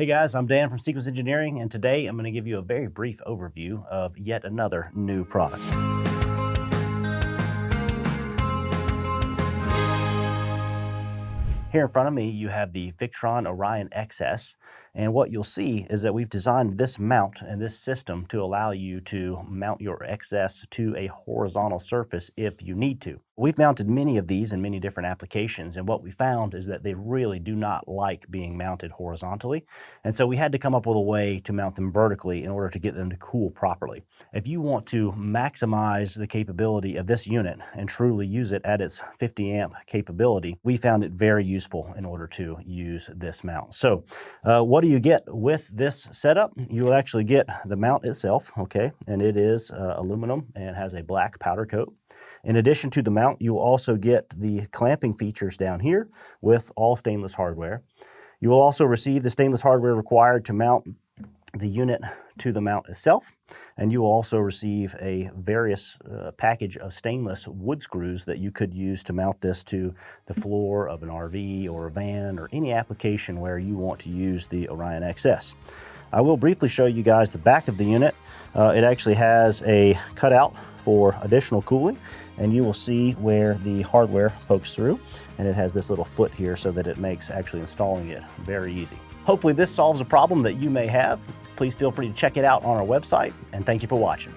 Hey guys, I'm Dan from Sequence Engineering, and today I'm going to give you a very brief overview of yet another new product. Here in front of me, you have the Orion XS, and what you'll see is that we've designed this mount and this system to allow you to mount your XS to a horizontal surface if you need to. We've mounted many of these in many different applications, and what we found is that they really do not like being mounted horizontally, and so we had to come up with a way to mount them vertically in order to get them to cool properly. If you want to maximize the capability of this unit and truly use it at its 50 amp capability, we found it very useful in order to use this mount. So what do you get with this setup? You will actually get the mount itself, okay, and it is aluminum and has a black powder coat. In addition to the mount, you will also get the clamping features down here with all stainless hardware. You will also receive the stainless hardware required to mount the unit to the mount itself, and you will also receive a various package of stainless wood screws that you could use to mount this to the floor of an RV or a van or any application where you want to use the Orion XS. I will briefly show you guys the back of the unit. It actually has a cutout for additional cooling, and you will see where the hardware pokes through, and it has this little foot here so that it makes actually installing it very easy. Hopefully this solves a problem that you may have. Please feel free to check it out on our website, and thank you for watching.